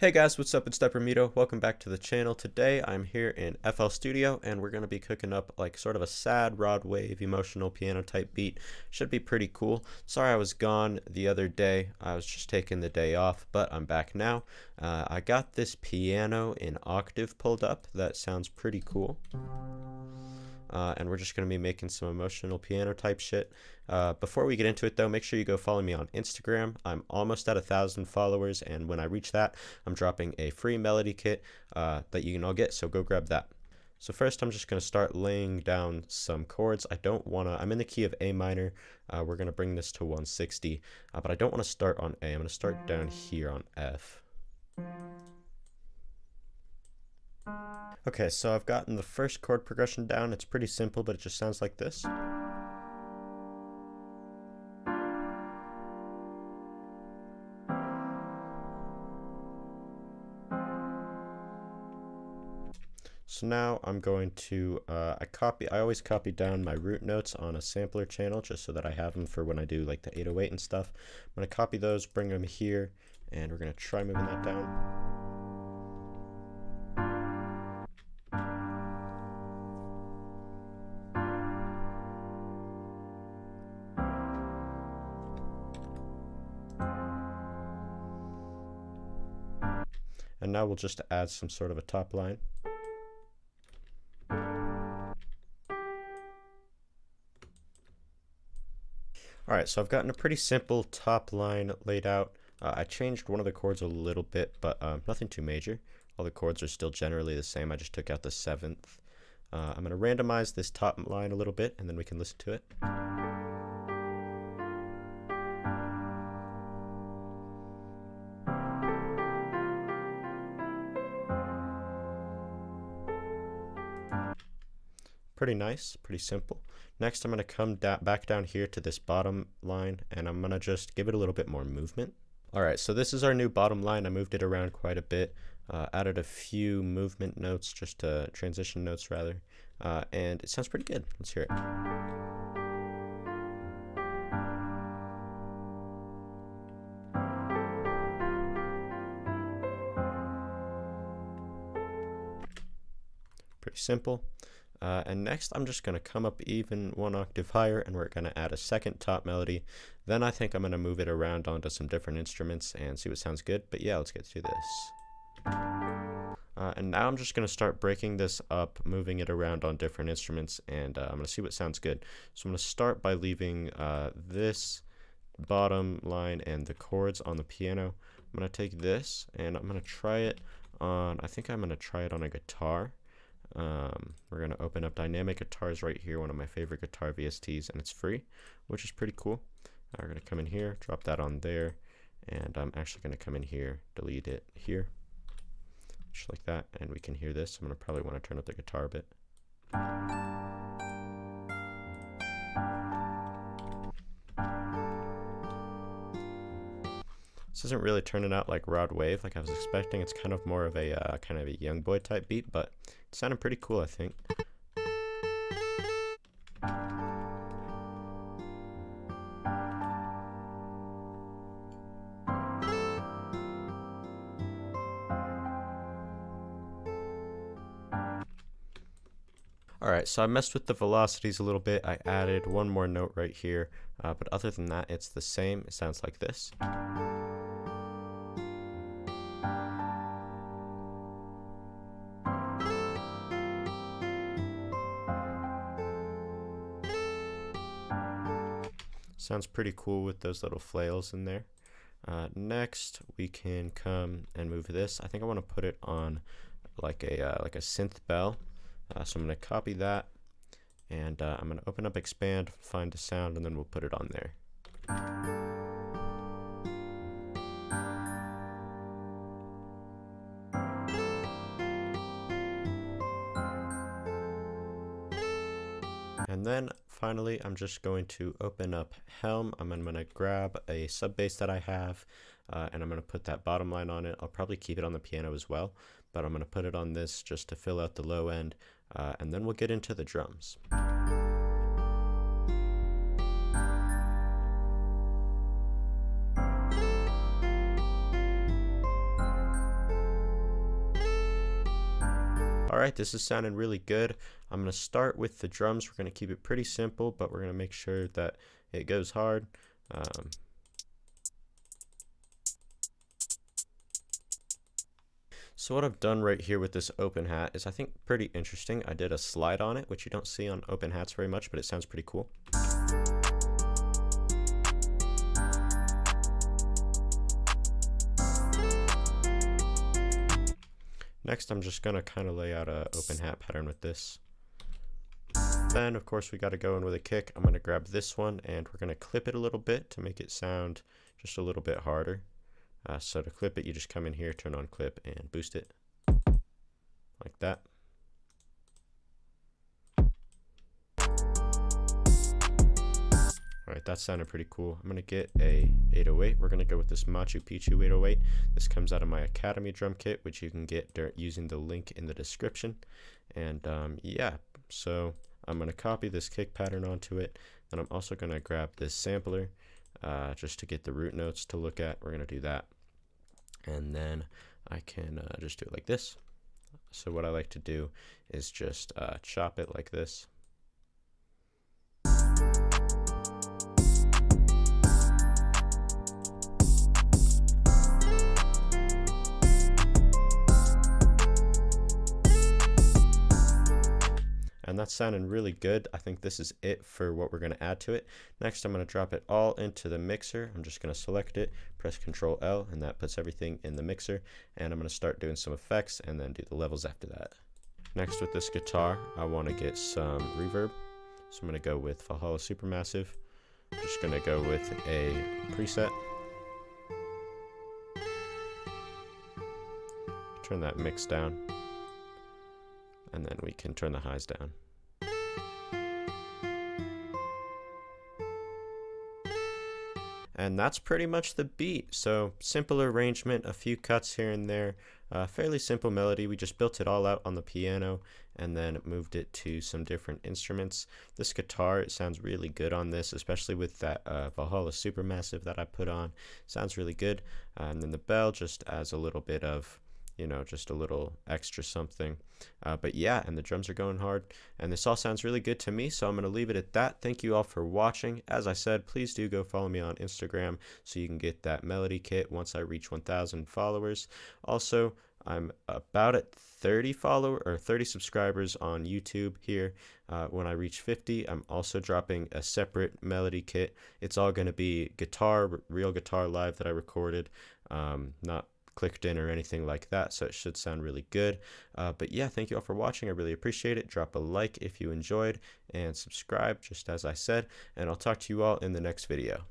Hey guys, what's up? It's Deprimido. Welcome back to the channel. Today I'm here in FL Studio and we're going to be cooking up like sort of a sad rod wave emotional piano type beat. Should be pretty cool. Sorry I was gone the other day. I was just taking the day off, but I'm back now. I got this piano in octave pulled up. That sounds pretty cool. And we're just going to be making some emotional piano type shit. Before we get into it though, make sure you go follow me on Instagram. I'm almost at 1,000 followers, and when I reach that, I'm dropping a free melody kit that you can all get, so go grab that. So first I'm just going to start laying down some chords. I'm in the key of A minor. We're going to bring this to 160, but I don't want to start on A. I'm going to start down here on F. Okay, so I've gotten the first chord progression down. It's pretty simple, but it just sounds like this. So now I'm going to, I always copy down my root notes on a sampler channel just so that I have them for when I do like the 808 and stuff. I'm going to copy those, bring them here, and we're going to try moving that down. And now we'll just add some sort of a top line. Alright, so I've gotten a pretty simple top line laid out. I changed one of the chords a little bit, but nothing too major. All the chords are still generally the same. I just took out the 7th. I'm going to randomize this top line a little bit, and then we can listen to it. Pretty nice, pretty simple. Next I'm going to come back down here to this bottom line, and I'm going to just give it a little bit more movement. Alright, so this is our new bottom line. I moved it around quite a bit, added a few movement notes, just transition notes rather, and it sounds pretty good. Let's hear it. Pretty simple. And next I'm just going to come up even one octave higher, and we're going to add a second top melody. Then I think I'm going to move it around onto some different instruments and see what sounds good. But yeah, let's get to this. And now I'm just going to start breaking this up, moving it around on different instruments, and I'm going to see what sounds good. So I'm going to start by leaving this bottom line and the chords on the piano. I'm going to take this and I'm going to try it on, I think I'm going to try it on a guitar. We're going to open up dynamic guitars right here, one of my favorite guitar VSTs, and it's free, which is pretty cool. We're going to come in here, drop that on there, and I'm actually going to come in here, delete it here, just like that, and we can hear this. I'm going to probably want to turn up the guitar a bit. This isn't really turning out like rod wave like I was expecting. It's kind of more of a Youngboy type beat, but it sounded pretty cool, I think. Alright, so I messed with the velocities a little bit. I added one more note right here, but other than that, it's the same. It sounds like this. Sounds pretty cool with those little flails in there. Next, we can come and move this. I think I want to put it on like a synth bell. So I'm going to copy that, and I'm going to open up expand, find a sound, and then we'll put it on there. And then finally I'm just going to open up Helm. I'm going to grab a sub bass that I have, and I'm going to put that bottom line on it. I'll probably keep it on the piano as well, but I'm going to put it on this just to fill out the low end, and then we'll get into the drums. Alright, this is sounding really good. I'm going to start with the drums. We're going to keep it pretty simple, but we're going to make sure that it goes hard. So what I've done right here with this open hat is I think pretty interesting. I did a slide on it, which you don't see on open hats very much, but it sounds pretty cool. Next, I'm just going to kind of lay out a open hat pattern with this. Then, of course, we got to go in with a kick. I'm going to grab this one, and we're going to clip it a little bit to make it sound just a little bit harder. So to clip it, you just come in here, turn on clip, and boost it. Like that. Alright, that sounded pretty cool. I'm going to get a 808. We're going to go with this Machu Picchu 808. This comes out of my Academy drum kit, which you can get using the link in the description. And yeah, so I'm going to copy this kick pattern onto it. And I'm also going to grab this sampler just to get the root notes to look at. We're going to do that. And then I can just do it like this. So what I like to do is just chop it like this. And that's sounding really good. I think this is it for what we're going to add to it. Next, I'm going to drop it all into the mixer. I'm just going to select it, press Ctrl L, and that puts everything in the mixer. And I'm going to start doing some effects and then do the levels after that. Next, with this guitar, I want to get some reverb. So I'm going to go with Valhalla Supermassive. I'm just going to go with a preset. Turn that mix down. And then we can turn the highs down. And that's pretty much the beat. So simple arrangement, a few cuts here and there, fairly simple melody. We just built it all out on the piano and then moved it to some different instruments. This guitar, it sounds really good on this, especially with that Valhalla Supermassive that I put on. Sounds really good. And then the bell just adds a little bit of, you know, just a little extra something. But yeah, and the drums are going hard, and this all sounds really good to me, so I'm going to leave it at that. Thank you all for watching. As I said, please do go follow me on Instagram so you can get that melody kit once I reach 1,000 followers. Also, I'm about at 30 subscribers on YouTube here. When I reach 50, I'm also dropping a separate melody kit. It's all going to be guitar, real guitar live that I recorded, not clicked in or anything like that, so it should sound really good. But yeah, thank you all for watching. I really appreciate it. Drop a like if you enjoyed and subscribe, just as I said, and I'll talk to you all in the next video.